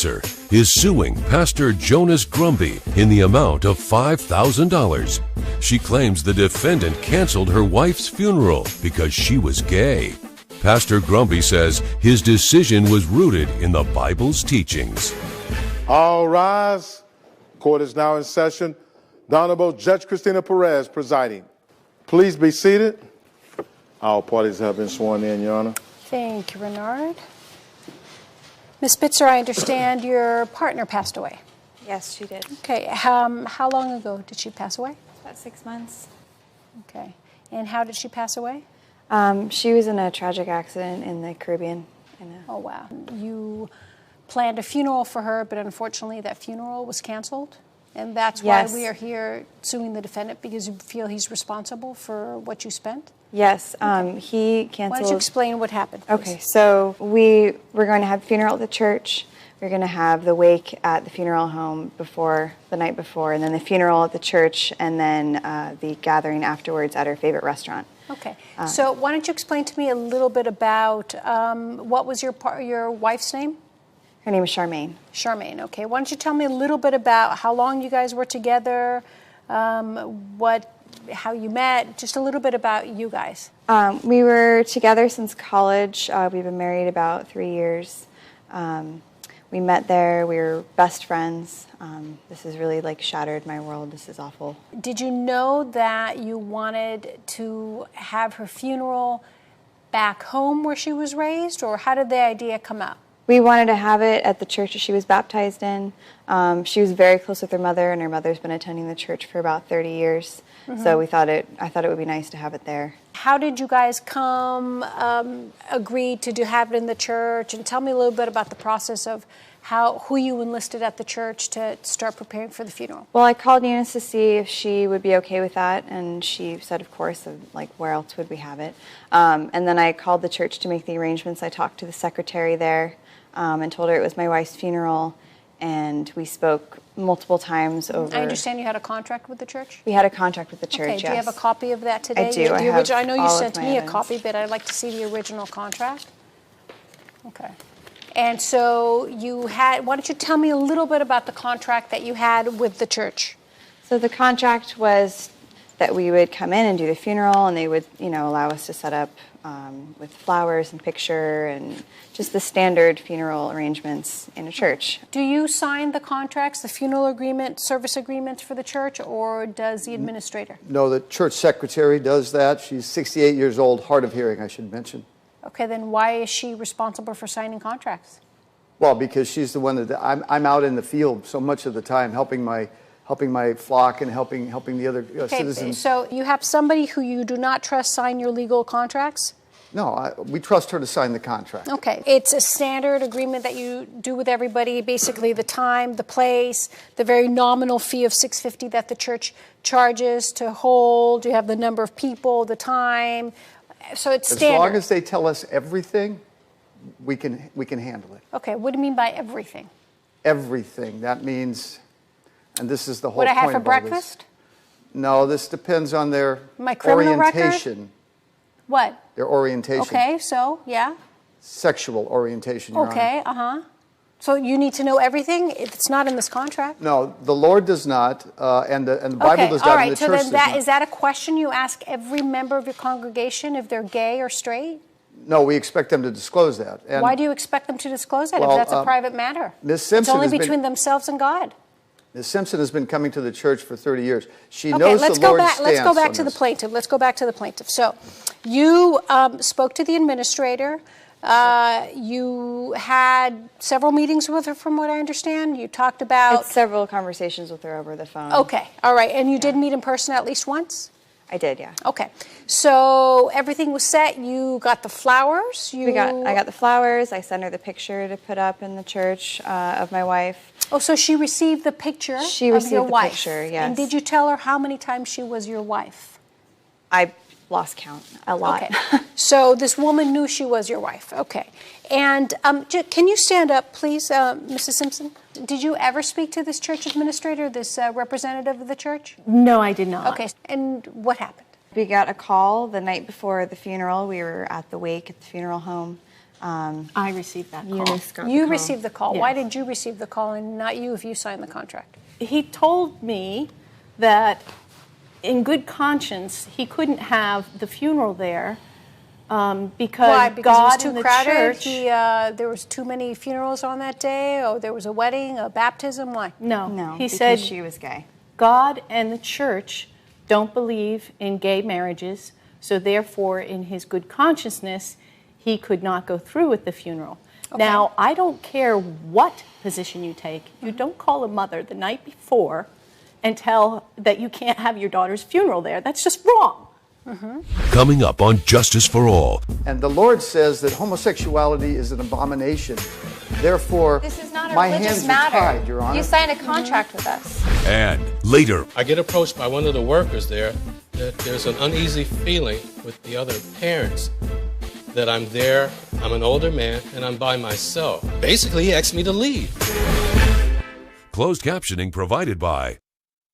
is suing Pastor Jonas Grumpy in the amount of $5,000. She claims the defendant canceled her wife's funeral because she was gay. Pastor Grumpy says his decision was rooted in the Bible's teachings. All rise. Court is now in session. The Honorable Judge Cristina Perez presiding. Please be seated. All parties have been sworn in, Your Honor. Thank you, Renard. Ms. Spitzer, I understand your partner passed away. Yes, she did. Okay. How long ago did she pass away? About 6 months. Okay. And how did she pass away? She was in a tragic accident in the Caribbean. Oh, wow. You planned a funeral for her, but unfortunately that funeral was canceled? And that's why we are here suing the defendant, because you feel he's responsible for what you spent? Yes, he canceled. Why don't you explain what happened, please? Okay, so we were going to have a funeral at the church. We were going to have the wake at the funeral home the night before, and then the funeral at the church, and then the gathering afterwards at our favorite restaurant. Okay, so why don't you explain to me a little bit about what was your wife's name? Her name is Charmaine. Charmaine, okay. Why don't you tell me a little bit about how long you guys were together, how you met, just a little bit about you guys. We were together since college. We've been married about 3 years. We met there. We were best friends. This has really shattered my world. This is awful. Did you know that you wanted to have her funeral back home where she was raised, or how did the idea come up? We wanted to have it at the church that she was baptized in. She was very close with her mother, and her mother's been attending the church for about 30 years. Mm-hmm. So I thought it would be nice to have it there. How did you guys agree to have it in the church? And tell me a little bit about the process of who you enlisted at the church to start preparing for the funeral. Well, I called Eunice to see if she would be okay with that, and she said, of course, where else would we have it? And then I called the church to make the arrangements. I talked to the secretary there and told her it was my wife's funeral, and we spoke multiple times over. I understand you had a contract with the church? We had a contract with the church, yes. Do you have a copy of that today? I do. I know you sent me a copy, but I'd like to see the original contract. Okay. And so why don't you tell me a little bit about the contract that you had with the church? So the contract was that we would come in and do the funeral, and they would, allow us to set up with flowers and picture and just the standard funeral arrangements in a church. Do you sign the contracts, the funeral agreement, service agreements for the church, or does the administrator? No, the church secretary does that. She's 68 years old, hard of hearing, I should mention. Okay, then why is she responsible for signing contracts? Well, because she's the one that I'm out in the field so much of the time, helping my flock and helping the other citizens. So you have somebody who you do not trust sign your legal contracts? No, we trust her to sign the contract. Okay, it's a standard agreement that you do with everybody. Basically, the time, the place, the very nominal fee of $650 that the church charges to hold. You have the number of people, the time. So it's standard. As long as they tell us everything, we can handle it. Okay, what do you mean by everything? Everything. That means, and this is the whole point of all this. What I have for breakfast? No, this depends on their criminal orientation. Record? What? Their orientation. Okay, so, yeah. Sexual orientation, Your Okay, Honor. So you need to know everything? It's not in this contract? No, the Lord does not, and the Bible does not, and the church does not. Okay, all right, so then is that a question you ask every member of your congregation if they're gay or straight? No, we expect them to disclose that. And why do you expect them to disclose that if that's a private matter? Ms. Simpson it's only between themselves and God. Ms. Simpson has been coming to the church for 30 years. She knows the Lord's stance. Let's go back to the plaintiff. Let's go back to the plaintiff. So you spoke to the administrator. You had several meetings with her, from what I understand. You talked about... several conversations with her over the phone. Okay, all right. And you did meet in person at least once? I did, yeah. Okay. So everything was set. You got the flowers? I got the flowers. I sent her the picture to put up in the church of my wife. Oh, so she received the picture of your wife? She received the picture, yes. And did you tell her how many times she was your wife? I lost count. A lot. Okay. So this woman knew she was your wife. Okay. And can you stand up, please, Mrs. Simpson? Did you ever speak to this church administrator, this representative of the church? No, I did not. Okay. And what happened? We got a call the night before the funeral. We were at the wake at the funeral home. I received that call. Eunice got the You call. received the call. Yes. Why did you receive the call and not you if you signed the contract? He told me that in good conscience he couldn't have the funeral there because Why? Because God it was and too the crowded? church. There was too many funerals on that day? Or there was a wedding, a baptism? Why? No, he because said she was gay. God and the church don't believe in gay marriages, so therefore in his good consciousness he could not go through with the funeral. Okay. Now, I don't care what position you take. You don't call a mother the night before and tell that you can't have your daughter's funeral there. That's just wrong. Coming up on Justice for All. And the Lord says that homosexuality is an abomination. Therefore, This is not a my religious hands matter. are tied, Your Honor. You signed a contract with us. And later, I get approached by one of the workers there that there's an uneasy feeling with the other parents that I'm there, I'm an older man, and I'm by myself. Basically, he asked me to leave. closed captioning provided by.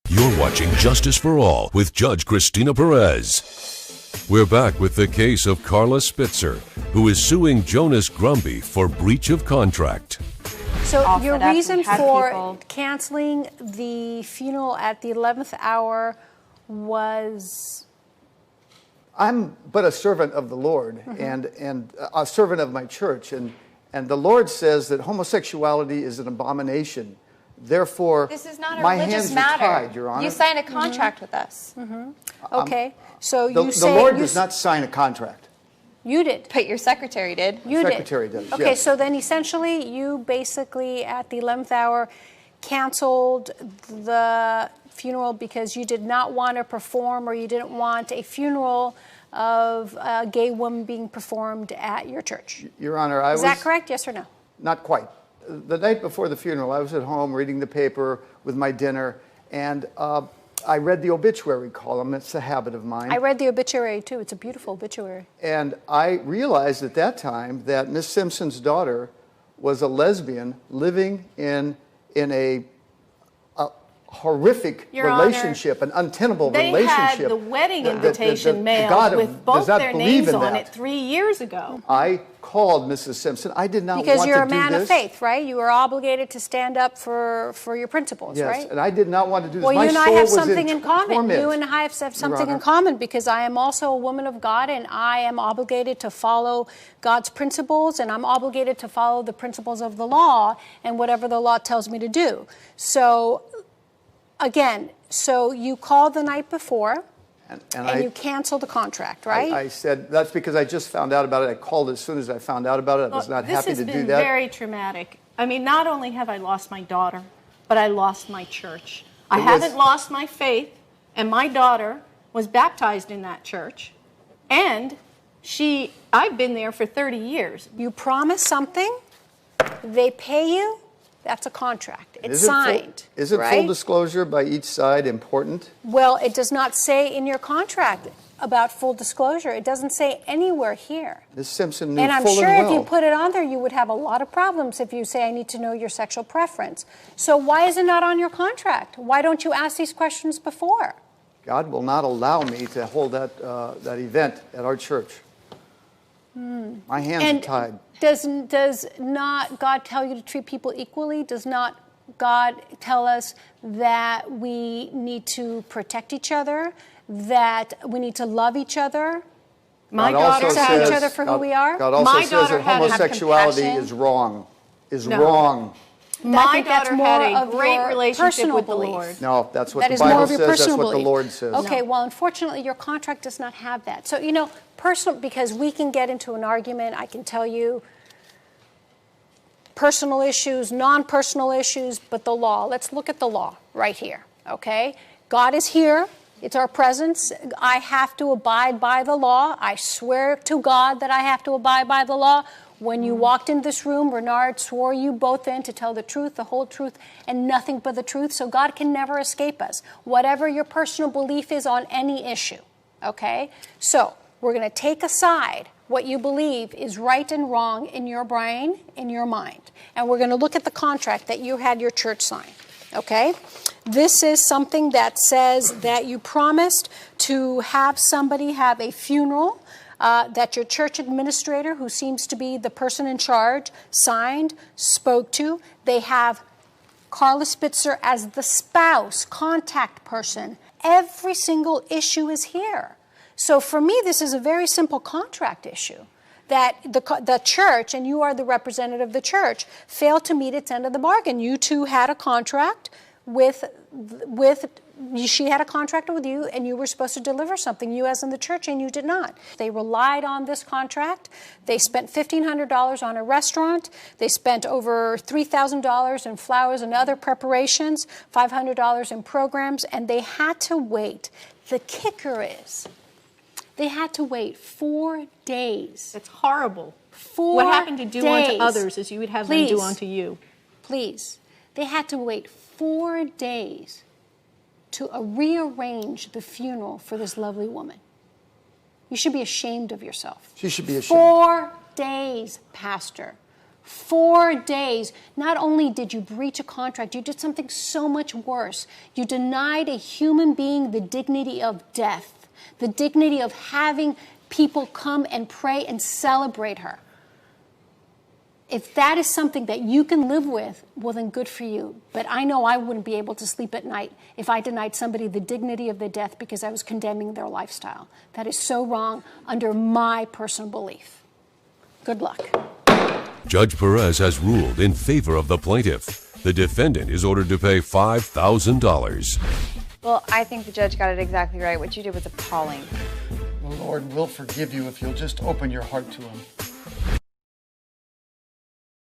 You're watching Justice for All with Judge Cristina Perez. We're back with the case of Carla Spitzer, who is suing Jonas Grumby for breach of contract. So All your set up. reason We had for people- canceling the funeral at the 11th hour was... I'm but a servant of the Lord and a servant of my church. And the Lord says that homosexuality is an abomination. Therefore, This is not a my religious hands matter. are tied, Your Honor. You signed a contract with us. Okay, so The you say... Lord you does not sign a contract. You did. But your secretary did. You Secretary did. does, Okay, yes. so then essentially you basically at the 11th hour canceled the funeral because you did not want to perform or you didn't want a funeral of a gay woman being performed at your church. Your Honor, I Is that correct? Yes or no? Not quite. The night before the funeral, I was at home reading the paper with my dinner, and I read the obituary column. It's a habit of mine. I read the obituary too. It's a beautiful obituary. And I realized at that time that Miss Simpson's daughter was a lesbian living in a horrific Your Honor, relationship, an untenable They relationship. had the wedding The invitation mailed God with both does not their believe names in on that. it 3 years ago. I called Mrs. Simpson. I did not Because want you're to a do man this. of faith, right? You are obligated to stand up for your principles, Yes, right? and I did not want to do this. Well, My you and I soul have was something in common. torment, You and I have something in Honor. common because I am also a woman of God and I am obligated to follow God's principles and I'm obligated to follow the principles of the law and whatever the law tells me to do. So, again, so you called the night before and you canceled the contract, right? I said, that's because I just found out about it. I called as soon as I found out about it. I was not happy to do This has been that. very traumatic. I mean, not only have I lost my daughter, but I lost my church. I It was- haven't lost my faith, and my daughter was baptized in that church. And I've been there for 30 years. You promise something, they pay you, that's a contract. It's signed. Isn't right? full disclosure by each side important? Well, it does not say in your contract about full disclosure. It doesn't say anywhere here. Ms. Simpson knew And I'm full sure and if you well. put it on there, you would have a lot of problems if you say, I need to know your sexual preference. So why is it not on your contract? Why don't you ask these questions before? God will not allow me to hold that event at our church. My hands are tied. Does not God tell you to treat people equally? Does not God tell us that we need to protect each other, that we need to love each other? My God also daughter accept says- each other for who we are? God also My says daughter that had to have homosexuality compassion. is wrong. Is No. wrong. I My think that's daughter more had a of great your relationship personal with the belief. Lord. No, that's what That the is more Bible of your says. That's personal what the belief. Lord says. Okay, well, unfortunately, your contract does not have that. So, personal, because we can get into an argument, I can tell you personal issues, non-personal issues, but the law. Let's look at the law right here, okay? God is here. It's our presence. I have to abide by the law. I swear to God that I have to abide by the law. When you walked in this room, Bernard swore you both in to tell the truth, the whole truth, and nothing but the truth. So God can never escape us, whatever your personal belief is on any issue, okay? So we're going to take aside what you believe is right and wrong in your brain, in your mind. And we're going to look at the contract that you had your church sign, okay? This is something that says that you promised to have somebody have a funeral that your church administrator, who seems to be the person in charge, signed, spoke to. They have Carla Spitzer as the spouse, contact person. Every single issue is here. So for me, this is a very simple contract issue. That the church, and you are the representative of the church, failed to meet its end of the bargain. You two had a contract she had a contract with you, and you were supposed to deliver something, you as in the church, and you did not. They relied on this contract. They spent $1,500 on a restaurant. They spent over $3,000 in flowers and other preparations, $500 in programs, and they had to wait. The kicker is, they had to wait 4 days. That's horrible. 4 What happened to do days. unto others as you would have them do unto you? Please. They had to wait 4 days to rearrange the funeral for this lovely woman. You should be ashamed of yourself. She should be ashamed. 4 days, Pastor. 4 days. Not only did you breach a contract, you did something so much worse. You denied a human being the dignity of death, the dignity of having people come and pray and celebrate her. If that is something that you can live with, well, then good for you. But I know I wouldn't be able to sleep at night if I denied somebody the dignity of their death because I was condemning their lifestyle. That is so wrong under my personal belief. Good luck. Judge Perez has ruled in favor of the plaintiff. The defendant is ordered to pay $5,000. Well, I think the judge got it exactly right. What you did was appalling. The Lord will forgive you if you'll just open your heart to Him.